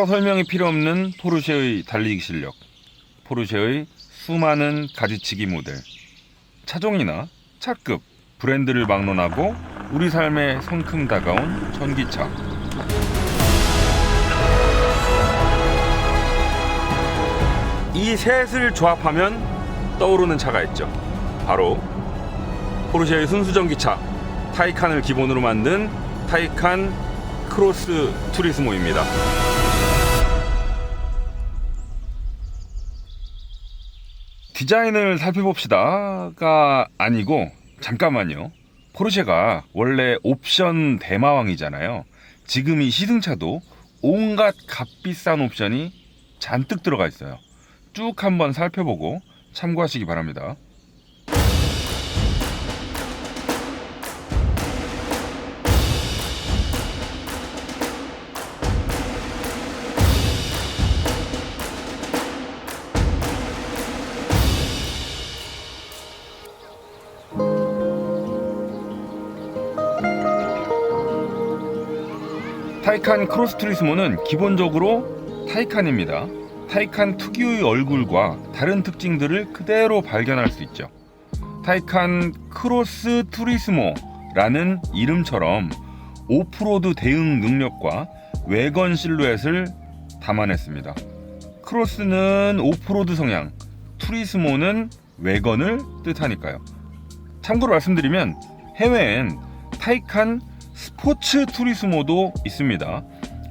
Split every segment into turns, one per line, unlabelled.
따로 설명이 필요 없는 포르쉐의 달리기 실력, 포르쉐의 수많은 가지치기 모델, 차종이나 차급, 브랜드를 막론하고 우리 삶에 성큼 다가온 전기차. 이 셋을 조합하면 떠오르는 차가 있죠. 바로 포르쉐의 순수전기차 타이칸을 기본으로 만든 타이칸 크로스 투리스모입니다. 디자인을 살펴봅시다가 아니고 잠깐만요. 포르쉐가 원래 옵션 대마왕이잖아요. 지금 이 시승차도 온갖 값비싼 옵션이 잔뜩 들어가 있어요. 쭉 한번 살펴보고 참고하시기 바랍니다. 타이칸 크로스 투리스모는 기본적으로 타이칸입니다. 타이칸 특유의 얼굴과 다른 특징들을 그대로 발견할 수 있죠. 타이칸 크로스 투리스모라는 이름처럼 오프로드 대응 능력과 외건 실루엣을 담아냈습니다. 크로스는 오프로드 성향, 투리스모는 외건을 뜻하니까요. 참고로 말씀드리면 해외엔 타이칸 스포츠 투리스모도 있습니다.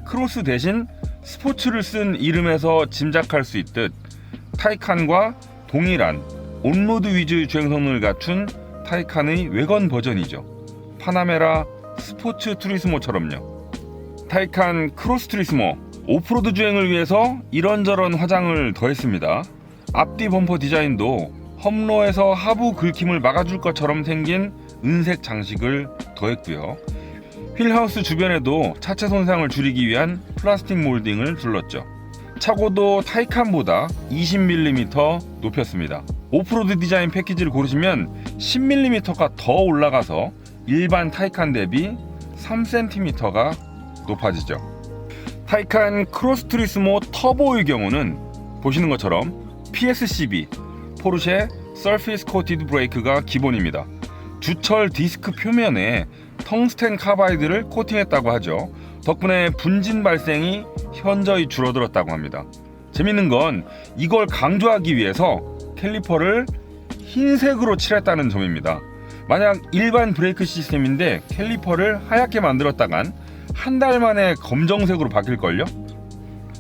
크로스 대신 스포츠를 쓴 이름에서 짐작할 수 있듯 타이칸과 동일한 온로드 위주의 주행 성능을 갖춘 타이칸의 외건 버전이죠. 파나메라 스포츠 투리스모처럼요. 타이칸 크로스 투리스모 오프로드 주행을 위해서 이런저런 화장을 더했습니다. 앞뒤 범퍼 디자인도 험로에서 하부 긁힘을 막아줄 것처럼 생긴 은색 장식을 더했고요. 휠하우스 주변에도 차체 손상을 줄이기 위한 플라스틱 몰딩을 둘렀죠. 차고도 타이칸보다 20mm 높였습니다. 오프로드 디자인 패키지를 고르시면 10mm가 더 올라가서 일반 타이칸 대비 3cm가 높아지죠. 타이칸 크로스 투리스모 터보의 경우는 보시는 것처럼 PSCB, 포르쉐 서피스 코티드 브레이크가 기본입니다. 주철 디스크 표면에 텅스텐 카바이드를 코팅했다고 하죠. 덕분에 분진 발생이 현저히 줄어들었다고 합니다. 재밌는 건 이걸 강조하기 위해서 캘리퍼를 흰색으로 칠했다는 점입니다. 만약 일반 브레이크 시스템인데 캘리퍼를 하얗게 만들었다간 한 달 만에 검정색으로 바뀔걸요?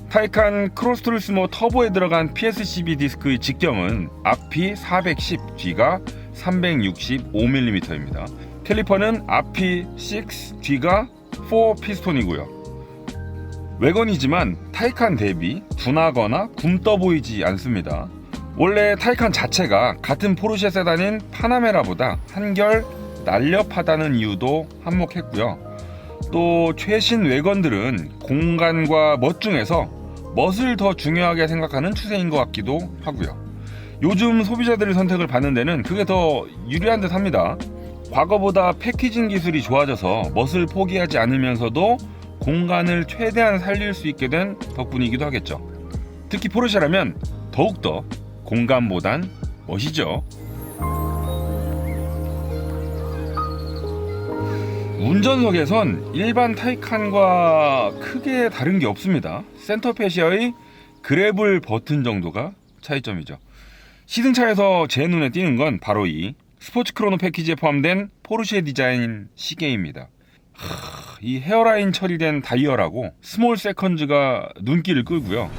타이칸 크로스 투리스모 터보에 들어간 PSCB 디스크의 직경은 앞이 410, 뒤가 365mm입니다. 캘리퍼는 앞이 6, 뒤가 4 피스톤이고요. 외건이지만 타이칸 대비 둔하거나 굼떠 보이지 않습니다. 원래 타이칸 자체가 같은 포르쉐 세단인 파나메라보다 한결 날렵하다는 이유도 한몫했고요. 또 최신 외건들은 공간과 멋 중에서 멋을 더 중요하게 생각하는 추세인 것 같기도 하고요. 요즘 소비자들의 선택을 받는 데는 그게 더 유리한 듯 합니다. 과거보다 패키징 기술이 좋아져서 멋을 포기하지 않으면서도 공간을 최대한 살릴 수 있게 된 덕분이기도 하겠죠. 특히 포르쉐라면 더욱더 공간보단 멋이죠. 운전석에선 일반 타이칸과 크게 다른 게 없습니다. 센터 패시아의 그래블 버튼 정도가 차이점이죠. 시승차에서 제 눈에 띄는 건 바로 이 스포츠 크로노 패키지에 포함된 포르쉐 디자인 시계입니다. 이 헤어라인 처리된 다이얼하고 스몰 세컨즈가 눈길을 끌고요.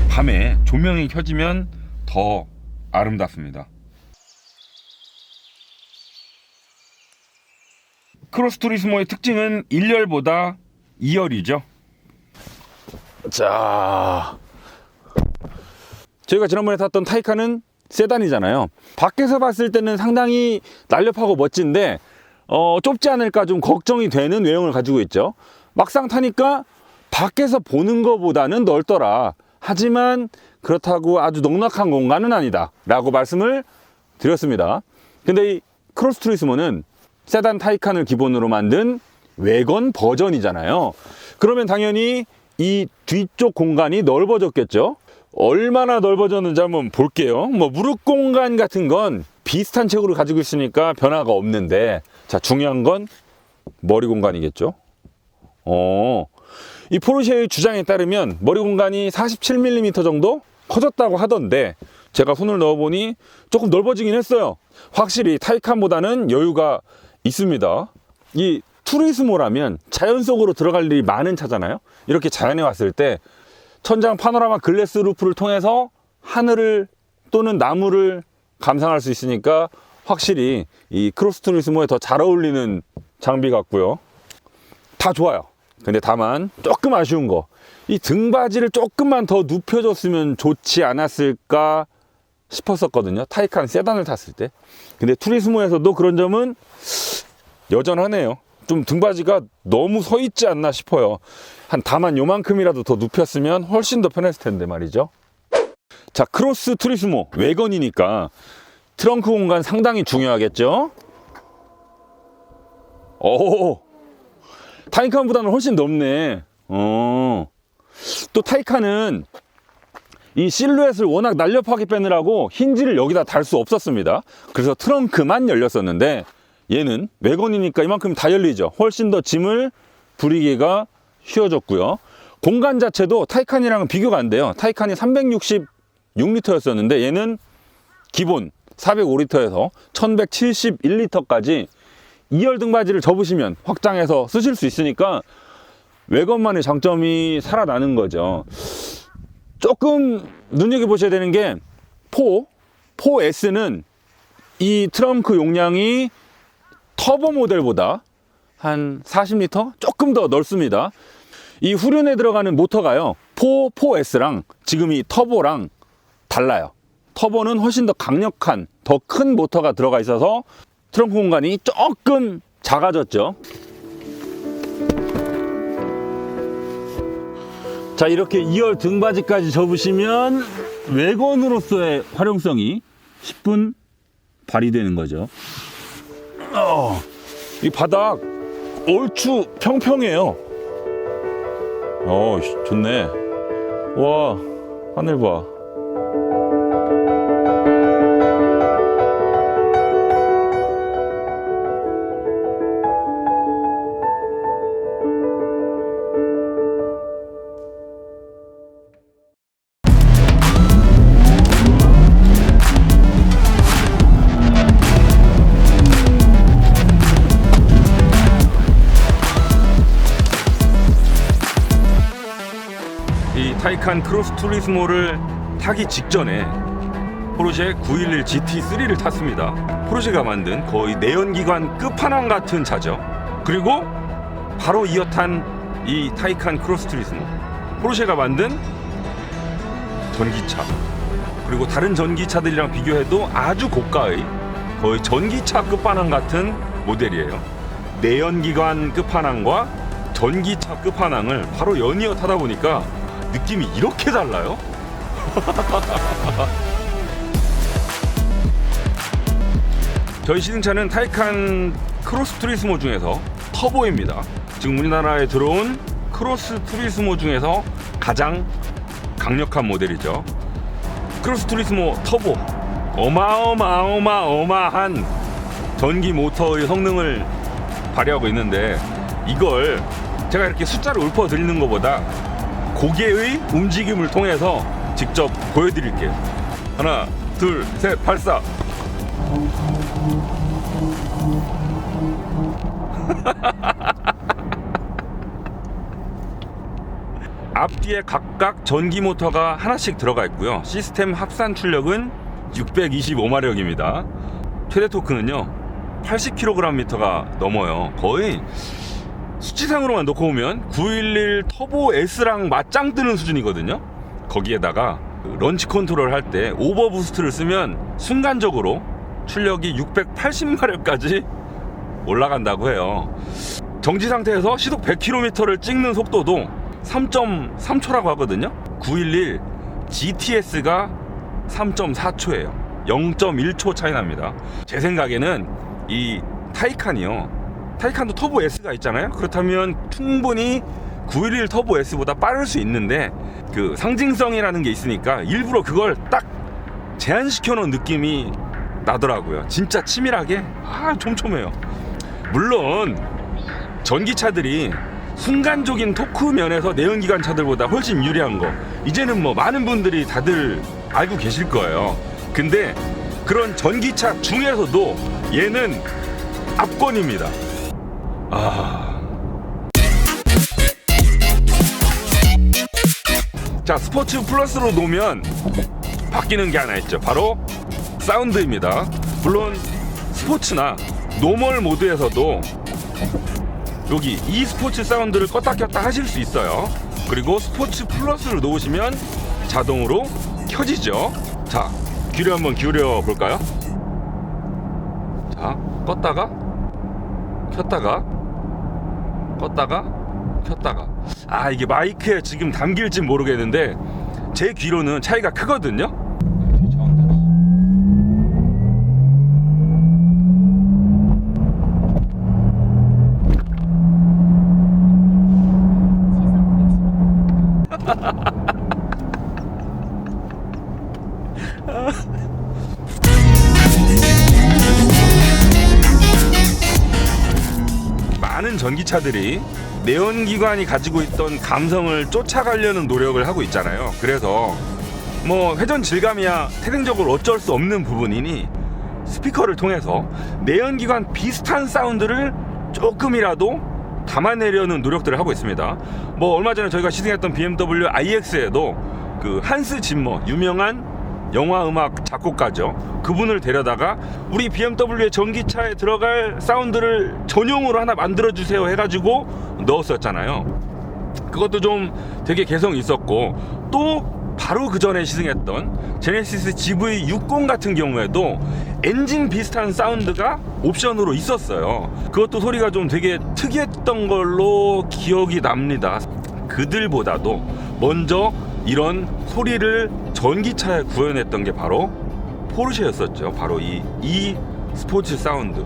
밤에 조명이 켜지면 더 아름답습니다. 크로스 투리스모의 특징은 1열보다 2열이죠. 자, 저희가 지난번에 탔던 타이칸은 세단이잖아요. 밖에서 봤을 때는 상당히 날렵하고 멋진데 좁지 않을까 좀 걱정이 되는 외형을 가지고 있죠. 막상 타니까 밖에서 보는 것보다는 넓더라. 하지만 그렇다고 아주 넉넉한 공간은 아니다 라고 말씀을 드렸습니다. 근데 이 크로스 투리스모는 세단 타이칸을 기본으로 만든 외건 버전이잖아요. 그러면 당연히 이 뒤쪽 공간이 넓어졌겠죠. 얼마나 넓어졌는지 한번 볼게요. 뭐 무릎 공간 같은 건 비슷한 체구를 가지고 있으니까 변화가 없는데, 자, 중요한 건 머리 공간이겠죠. 이 포르쉐의 주장에 따르면 머리 공간이 47mm 정도 커졌다고 하던데, 제가 손을 넣어보니 조금 넓어지긴 했어요. 확실히 타이칸보다는 여유가 있습니다. 이 투리스모라면 자연 속으로 들어갈 일이 많은 차잖아요. 이렇게 자연에 왔을 때 천장 파노라마 글래스 루프를 통해서 하늘을 또는 나무를 감상할 수 있으니까 확실히 이 크로스 투리스모에 더 잘 어울리는 장비 같고요. 다 좋아요. 근데 다만 조금 아쉬운 거, 이 등받이를 조금만 더 눕혀줬으면 좋지 않았을까 싶었었거든요. 타이칸 세단을 탔을 때. 근데 투리스모에서도 그런 점은 여전하네요. 좀 등받이가 너무 서 있지 않나 싶어요. 다만 요만큼이라도 더 눕혔으면 훨씬 더 편했을 텐데 말이죠. 자, 크로스 투리스모 외건이니까 트렁크 공간 상당히 중요하겠죠. 오, 타이칸보다는 훨씬 넓네. 또 타이칸은 이 실루엣을 워낙 날렵하게 빼느라고 힌지를 여기다 달 수 없었습니다. 그래서 트렁크만 열렸었는데, 얘는 외건이니까 이만큼 다 열리죠. 훨씬 더 짐을 부리기가 쉬워졌고요. 공간 자체도 타이칸이랑은 비교가 안 돼요. 타이칸이 366리터였었는데 얘는 기본 405리터에서 1171리터까지 2열 등받이를 접으시면 확장해서 쓰실 수 있으니까 외건만의 장점이 살아나는 거죠. 조금 눈여겨보셔야 되는 게 4S는 이 트렁크 용량이 터보 모델보다 한 40리터? 조금 더 넓습니다. 이 후륜에 들어가는 모터가요, 4S랑 지금 이 터보랑 달라요. 터보는 훨씬 더 강력한, 더 큰 모터가 들어가 있어서 트렁크 공간이 조금 작아졌죠. 자, 이렇게 2열 등받이까지 접으시면 외건으로서의 활용성이 10분 발휘되는 거죠. 이 바닥 얼추 평평해요. 좋네. 와, 하늘 봐. 이 타이칸 크로스 투리스모를 타기 직전에 포르쉐 911 GT3를 탔습니다. 포르쉐가 만든 거의 내연기관 끝판왕 같은 차죠. 그리고 바로 이어 탄 이 타이칸 크로스 투리스모, 포르쉐가 만든 전기차, 그리고 다른 전기차들이랑 비교해도 아주 고가의 거의 전기차 끝판왕 같은 모델이에요. 내연기관 끝판왕과 전기차 끝판왕을 바로 연이어 타다 보니까 느낌이 이렇게 달라요? 저희 시승차는 타이칸 크로스 투리스모 중에서 터보입니다. 지금 우리나라에 들어온 크로스 투리스모 중에서 가장 강력한 모델이죠. 크로스 투리스모 터보, 어마어마한 전기 모터의 성능을 발휘하고 있는데, 이걸 제가 이렇게 숫자를 읊어 드리는 것보다 고개의 움직임을 통해서 직접 보여드릴게요. 하나, 둘, 셋, 발사. 앞뒤에 각각 전기 모터가 하나씩 들어가 있고요. 시스템 합산 출력은 625마력입니다. 최대 토크는요 80kgm가 넘어요. 거의 수치상으로만 놓고 보면 911 터보 S랑 맞짱 뜨는 수준이거든요. 거기에다가 런치 컨트롤 할 때 오버 부스트를 쓰면 순간적으로 출력이 680마력까지 올라간다고 해요. 정지 상태에서 시속 100km를 찍는 속도도 3.3초라고 하거든요. 911 GTS가 3.4초예요. 0.1초 차이 납니다. 제 생각에는 이 타이칸이요, 타이칸도 터보 S가 있잖아요. 그렇다면 충분히 911 터보 S보다 빠를 수 있는데 그 상징성이라는 게 있으니까 일부러 그걸 딱 제한시켜 놓은 느낌이 나더라고요. 진짜 치밀하게 촘촘해요. 물론 전기차들이 순간적인 토크 면에서 내연기관 차들보다 훨씬 유리한 거 이제는 뭐 많은 분들이 다들 알고 계실 거예요. 근데 그런 전기차 중에서도 얘는 압권입니다. 자, 스포츠 플러스로 놓으면 바뀌는 게 하나 있죠. 바로 사운드입니다. 물론 스포츠나 노멀 모드에서도 여기 이 스포츠 사운드를 껐다 켰다 하실 수 있어요. 그리고 스포츠 플러스를 놓으시면 자동으로 켜지죠. 자, 귀를 한번 기울여 볼까요? 자, 껐다가 켰다가 껐다가 켰다가. 이게 마이크에 지금 담길진 모르겠는데 제 귀로는 차이가 크거든요. 많은 전기차들이 내연기관이 가지고 있던 감성을 쫓아가려는 노력을 하고 있잖아요. 그래서 뭐 회전 질감이야 태생적으로 어쩔 수 없는 부분이니 스피커를 통해서 내연기관 비슷한 사운드를 조금이라도 담아내려는 노력들을 하고 있습니다. 뭐 얼마 전에 저희가 시승했던 BMW iX에도 그 한스 짐머, 유명한 영화 음악 작곡가죠. 그분을 데려다가 우리 BMW의 전기차에 들어갈 사운드를 전용으로 하나 만들어주세요 해가지고 넣었었잖아요. 그것도 좀 되게 개성 있었고, 또 바로 그 전에 시승했던 제네시스 GV60 같은 경우에도 엔진 비슷한 사운드가 옵션으로 있었어요. 그것도 소리가 좀 되게 특이했던 걸로 기억이 납니다. 그들보다도 먼저 이런 소리를 전기차에 구현했던 게 바로 포르쉐였었죠. 바로 이 스포츠 사운드.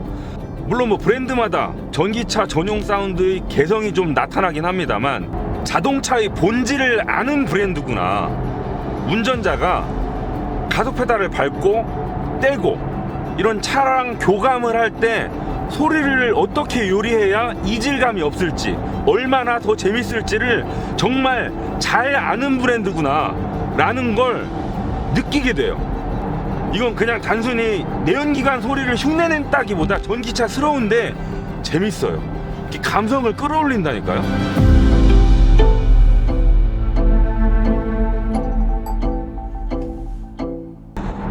물론 뭐 브랜드마다 전기차 전용 사운드의 개성이 좀 나타나긴 합니다만 자동차의 본질을 아는 브랜드구나. 운전자가 가속 페달을 밟고 떼고 이런 차랑 교감을 할 때 소리를 어떻게 요리해야 이질감이 없을지, 얼마나 더 재밌을지를 정말 잘 아는 브랜드구나 라는 걸 느끼게 돼요. 이건 그냥 단순히 내연기관 소리를 흉내낸다기보다 전기차스러운데 재밌어요. 감성을 끌어올린다니까요.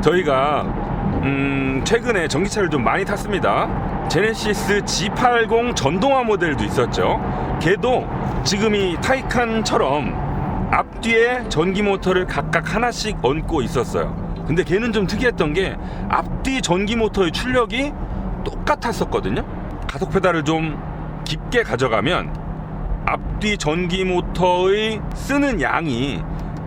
저희가 최근에 전기차를 좀 많이 탔습니다. 제네시스 G80 전동화 모델도 있었죠. 걔도 지금 이 타이칸처럼 앞뒤에 전기 모터를 각각 하나씩 얹고 있었어요. 근데 걔는 좀 특이했던 게 앞뒤 전기 모터의 출력이 똑같았었거든요. 가속 페달을 좀 깊게 가져가면 앞뒤 전기 모터의 쓰는 양이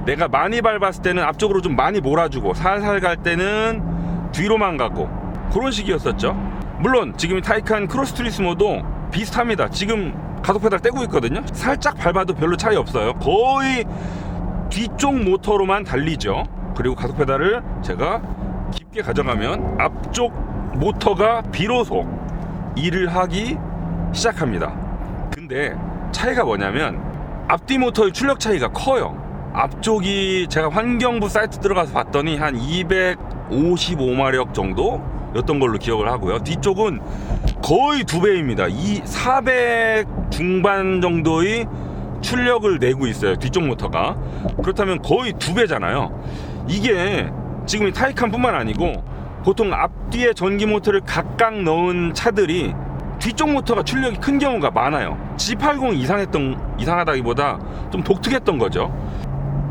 내가 많이 밟았을 때는 앞쪽으로 좀 많이 몰아주고 살살 갈 때는 뒤로만 가고 그런 식이었었죠. 물론 지금 타이칸 크로스 투리스모도 비슷합니다. 지금 가속 페달 떼고 있거든요. 살짝 밟아도 별로 차이 없어요. 거의 뒤쪽 모터로만 달리죠. 그리고 가속 페달을 제가 깊게 가져가면 앞쪽 모터가 비로소 일을 하기 시작합니다. 근데 차이가 뭐냐면 앞뒤 모터의 출력 차이가 커요. 앞쪽이 제가 환경부 사이트 들어가서 봤더니 한 255마력 정도였던 걸로 기억을 하고요. 뒤쪽은 거의 2배입니다. 400 중반 정도의 출력을 내고 있어요. 뒤쪽 모터가. 그렇다면 거의 2배잖아요. 이게 지금 타이칸뿐만 아니고 보통 앞뒤에 전기 모터를 각각 넣은 차들이 뒤쪽 모터가 출력이 큰 경우가 많아요. G80 이상하다기보다 좀 독특했던 거죠.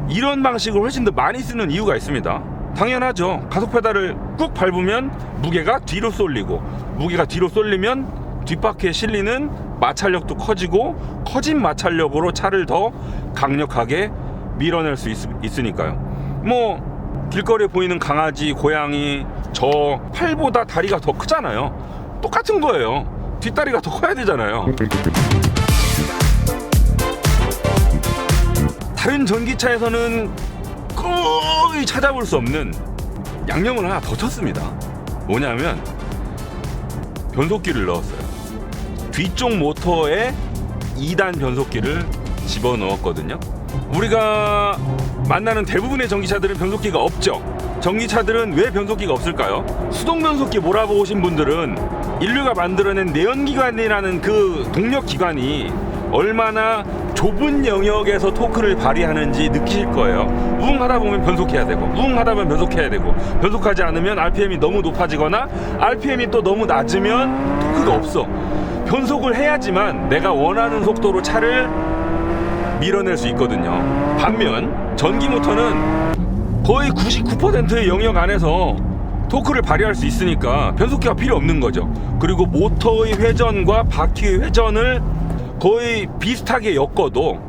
이런 방식을 훨씬 더 많이 쓰는 이유가 있습니다. 당연하죠. 가속 페달을 꾹 밟으면 무게가 뒤로 쏠리고, 무게가 뒤로 쏠리면 뒷바퀴에 실리는 마찰력도 커지고, 커진 마찰력으로 차를 더 강력하게 밀어낼 수 있으니까요. 뭐 길거리에 보이는 강아지, 고양이, 저 팔보다 다리가 더 크잖아요. 똑같은 거예요. 뒷다리가 더 커야 되잖아요. 다른 전기차에서는 거의 찾아볼 수 없는 양념을 하나 더 쳤습니다. 뭐냐면 변속기를 넣었어요. 뒤쪽 모터에 2단 변속기를 집어넣었거든요. 우리가 만나는 대부분의 전기차들은 변속기가 없죠. 전기차들은 왜 변속기가 없을까요? 수동 변속기 몰아보신 분들은 인류가 만들어낸 내연기관이라는 그 동력기관이 얼마나 좁은 영역에서 토크를 발휘하는지 느끼실 거예요. 우웅 하다 보면 변속해야 되고, 우웅 하다 보면 변속해야 되고, 변속하지 않으면 RPM이 너무 높아지거나 RPM이 또 너무 낮으면 토크가 없어. 변속을 해야지만 내가 원하는 속도로 차를 밀어낼 수 있거든요. 반면 전기 모터는 거의 99%의 영역 안에서 토크를 발휘할 수 있으니까 변속기가 필요 없는 거죠. 그리고 모터의 회전과 바퀴의 회전을 거의 비슷하게 엮어도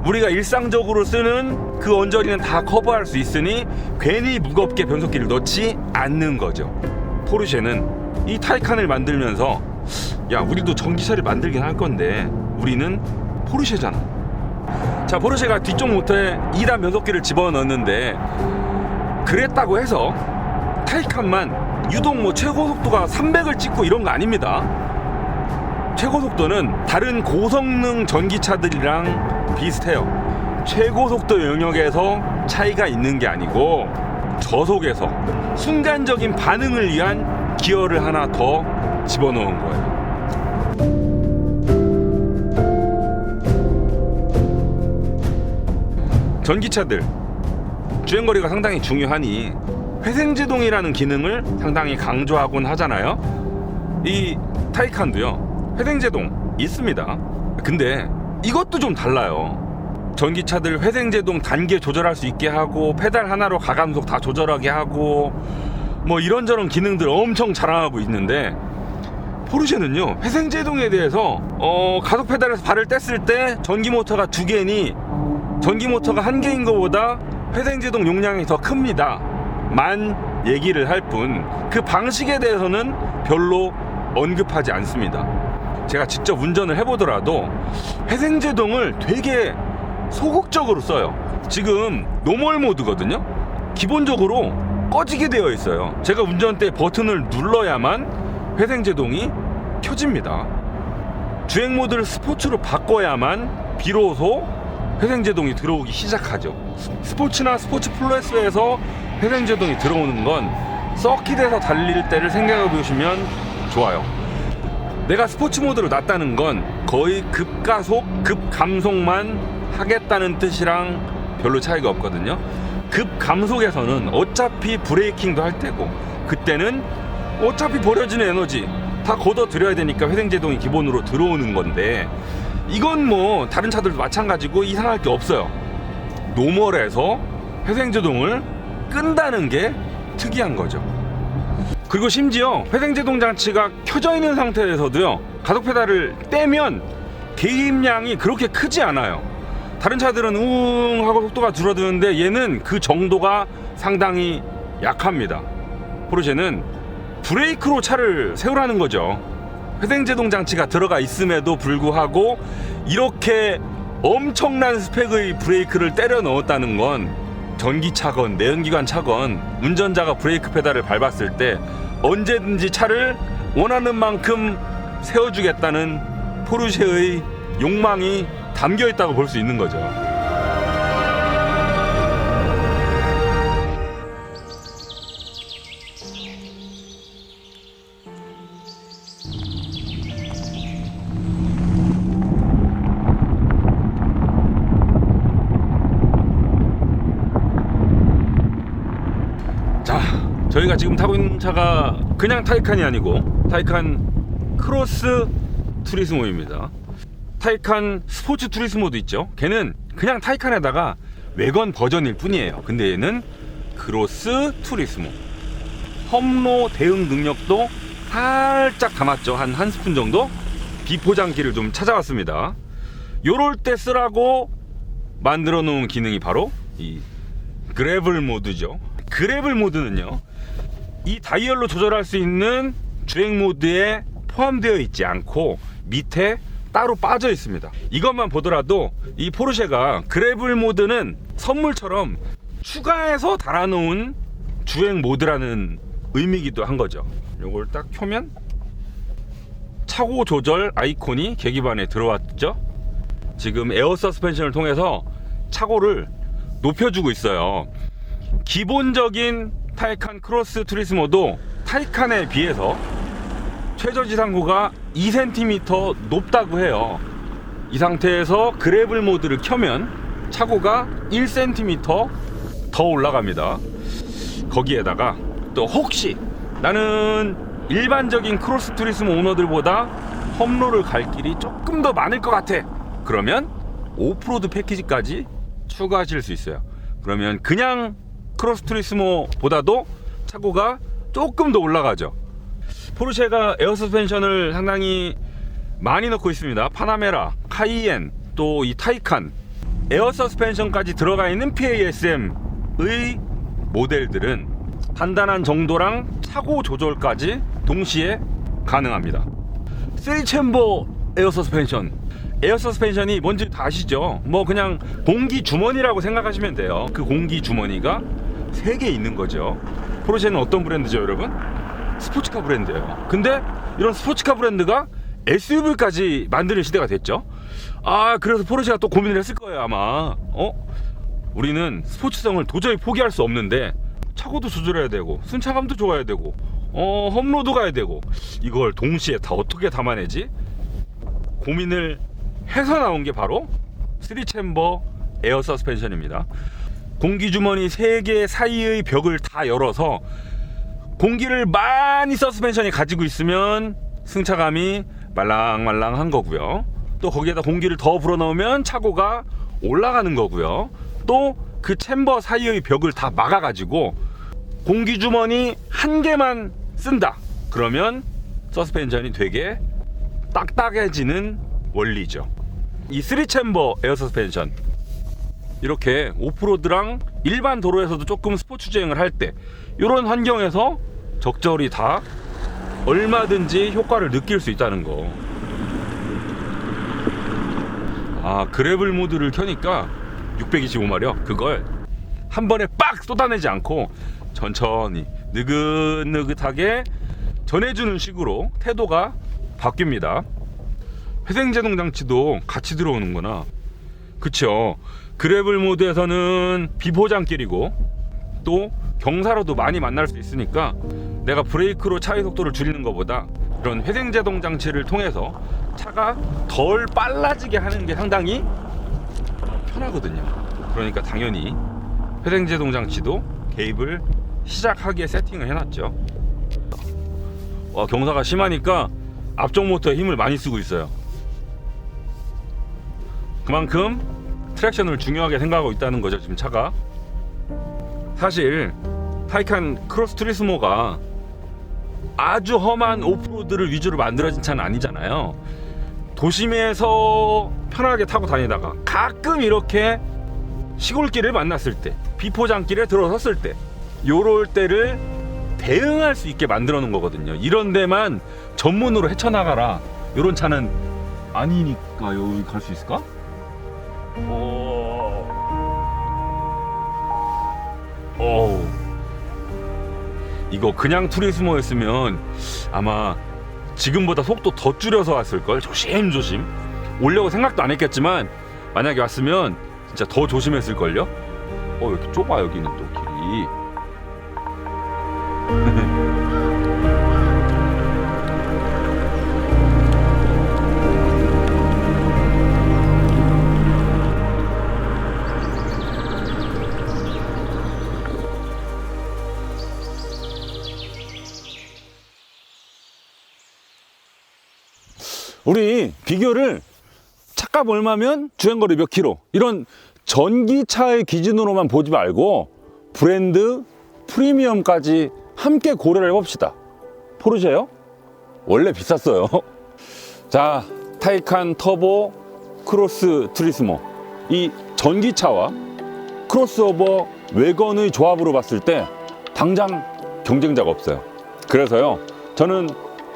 우리가 일상적으로 쓰는 그 언저리는 다 커버할 수 있으니 괜히 무겁게 변속기를 넣지 않는 거죠. 포르쉐는 이 타이칸을 만들면서 야, 우리도 전기차를 만들긴 할 건데 우리는 포르쉐잖아. 자, 포르쉐가 뒤쪽 모터에 2단 변속기를 집어넣었는데 그랬다고 해서 타이칸만 유독 뭐 최고 속도가 300을 찍고 이런 거 아닙니다. 최고 속도는 다른 고성능 전기차들이랑 비슷해요. 최고 속도 영역에서 차이가 있는 게 아니고 저속에서 순간적인 반응을 위한 기어를 하나 더 집어넣은 거예요. 전기차들 주행거리가 상당히 중요하니 회생제동이라는 기능을 상당히 강조하곤 하잖아요. 이 타이칸도요, 회생제동 있습니다. 근데 이것도 좀 달라요. 전기차들 회생제동 단계 조절할 수 있게 하고 페달 하나로 가감속 다 조절하게 하고 뭐 이런저런 기능들 엄청 자랑하고 있는데 포르쉐는요, 회생제동에 대해서 가속 페달에서 발을 뗐을 때 전기 모터가 2개니 전기 모터가 1개인 것보다 회생제동 용량이 더 큽니다 만 얘기를 할 뿐 그 방식에 대해서는 별로 언급하지 않습니다. 제가 직접 운전을 해보더라도 회생제동을 되게 소극적으로 써요. 지금 노멀 모드거든요. 기본적으로 꺼지게 되어 있어요. 제가 운전대 버튼을 눌러야만 회생제동이 켜집니다. 주행 모드를 스포츠로 바꿔야만 비로소 회생제동이 들어오기 시작하죠. 스포츠나 스포츠 플러스에서 회생제동이 들어오는 건 서킷에서 달릴 때를 생각해 보시면 좋아요. 내가 스포츠 모드로 놨다는 건 거의 급가속, 급감속만 하겠다는 뜻이랑 별로 차이가 없거든요. 급감속에서는 어차피 브레이킹도 할 테고 그때는 어차피 버려지는 에너지 다 걷어들여야 되니까 회생제동이 기본으로 들어오는 건데 이건 뭐 다른 차들도 마찬가지고 이상할 게 없어요. 노멀에서 회생제동을 끈다는 게 특이한 거죠. 그리고 심지어 회생제동 장치가 켜져 있는 상태에서도요, 가속 페달을 떼면 개입량이 그렇게 크지 않아요. 다른 차들은 우웅 하고 속도가 줄어드는데 얘는 그 정도가 상당히 약합니다. 포르쉐는 브레이크로 차를 세우라는 거죠. 회생제동 장치가 들어가 있음에도 불구하고 이렇게 엄청난 스펙의 브레이크를 때려 넣었다는 건 전기차건 내연기관 차건 운전자가 브레이크 페달을 밟았을 때 언제든지 차를 원하는 만큼 세워주겠다는 포르쉐의 욕망이 담겨 있다고 볼 수 있는 거죠. 자, 저희가 지금 타고 있는 차가 그냥 타이칸이 아니고 타이칸 크로스 투리스모입니다. 타이칸 스포츠 투리스모도 있죠. 걔는 그냥 타이칸에다가 외관 버전일 뿐이에요. 근데 얘는 크로스 투리스모. 험로 대응 능력도 살짝 담았죠. 한 스푼 정도 비포장기를 좀 찾아왔습니다. 요럴 때 쓰라고 만들어 놓은 기능이 바로 이 그래블 모드죠. 그래블 모드는요, 이 다이얼로 조절할 수 있는 주행 모드에 포함되어 있지 않고 밑에 따로 빠져 있습니다. 이것만 보더라도 이 포르쉐가 그래블 모드는 선물처럼 추가해서 달아놓은 주행 모드라는 의미이기도 한 거죠. 요걸 딱 켜면 차고 조절 아이콘이 계기판에 들어왔죠. 지금 에어 서스펜션을 통해서 차고를 높여주고 있어요. 기본적인 타이칸 크로스 투리스모도 타이칸에 비해서 최저지상고가 2cm 높다고 해요. 이 상태에서 그래블 모드를 켜면 차고가 1cm 더 올라갑니다. 거기에다가 또 혹시 나는 일반적인 크로스 투리스모 오너들보다 험로를 갈 길이 조금 더 많을 것 같아, 그러면 오프로드 패키지까지 추가하실 수 있어요. 그러면 그냥 크로스 투리스모보다도 차고가 조금 더 올라가죠. 포르쉐가 에어 서스펜션을 상당히 많이 넣고 있습니다. 파나메라, 카이엔, 또 이 타이칸 에어 서스펜션까지 들어가 있는 PASM의 모델들은 단단한 정도랑 차고 조절까지 동시에 가능합니다. 3챔버 에어 서스펜션, 에어 서스펜션이 뭔지 다 아시죠? 뭐 그냥 공기 주머니라고 생각하시면 돼요. 그 공기 주머니가 3개 있는 거죠. 포르쉐는 어떤 브랜드죠, 여러분? 스포츠카 브랜드예요. 근데 이런 스포츠카 브랜드가 SUV까지 만드는 시대가 됐죠. 그래서 포르쉐가 또 고민을 했을 거예요, 아마. 우리는 스포츠성을 도저히 포기할 수 없는데 차고도 조절해야 되고 승차감도 좋아야 되고 험로도 가야 되고, 이걸 동시에 다 어떻게 담아내지? 고민을 해서 나온 게 바로 3챔버 에어 서스펜션입니다. 공기주머니 3개 사이의 벽을 다 열어서 공기를 많이 서스펜션이 가지고 있으면 승차감이 말랑말랑한 거고요. 또 거기에다 공기를 더 불어넣으면 차고가 올라가는 거고요. 또 그 챔버 사이의 벽을 다 막아가지고 공기주머니 한 개만 쓴다, 그러면 서스펜션이 되게 딱딱해지는 원리죠. 이 3챔버 에어 서스펜션, 이렇게 오프로드랑 일반 도로에서도 조금 스포츠 주행을 할 때 이런 환경에서 적절히 다 얼마든지 효과를 느낄 수 있다는 거. 그래블 모드를 켜니까 625마력, 그걸 한 번에 빡 쏟아내지 않고 천천히 느긋느긋하게 전해주는 식으로 태도가 바뀝니다. 회생제동 장치도 같이 들어오는구나. 그쵸. 그래블 모드에서는 비포장길이고 또 경사로도 많이 만날 수 있으니까 내가 브레이크로 차의 속도를 줄이는 것보다 이런 회생제동 장치를 통해서 차가 덜 빨라지게 하는 게 상당히 편하거든요. 그러니까 당연히 회생제동 장치도 개입을 시작하게 세팅을 해놨죠. 경사가 심하니까 앞쪽 모터에 힘을 많이 쓰고 있어요. 그만큼 트랙션을 중요하게 생각하고 있다는 거죠, 지금 차가. 사실 타이칸 크로스 투리스모가 아주 험한 오프로드를 위주로 만들어진 차는 아니잖아요. 도심에서 편하게 타고 다니다가 가끔 이렇게 시골길을 만났을 때, 비포장길에 들어섰을 때, 요럴 때를 대응할 수 있게 만들어 놓은 거거든요. 이런 데만 전문으로 헤쳐나가라, 요런 차는 아니니까. 여기 갈 수 있을까? 이거 그냥 투리스모였으면 아마 지금보다 속도 더 줄여서 왔을걸. 조심조심 오려고 생각도 안 했겠지만 만약에 왔으면 진짜 더 조심했을걸요. 이렇게 좁아, 여기는 또 길이. 우리 비교를 차값 얼마면 주행거리 몇 킬로, 이런 전기차의 기준으로만 보지 말고 브랜드, 프리미엄까지 함께 고려를 해봅시다. 포르쉐요? 원래 비쌌어요. 자, 타이칸 터보 크로스 투리스모, 이 전기차와 크로스오버 외건의 조합으로 봤을 때 당장 경쟁자가 없어요. 그래서요, 저는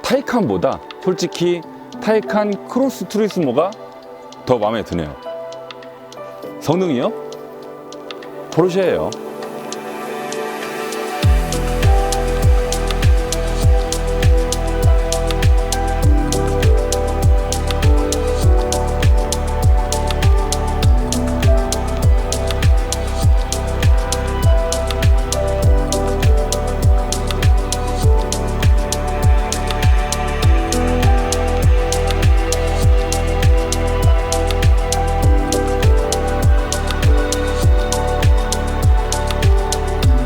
타이칸보다 솔직히 타이칸 크로스 투리스모가 더 마음에 드네요. 성능이요? 포르쉐예요.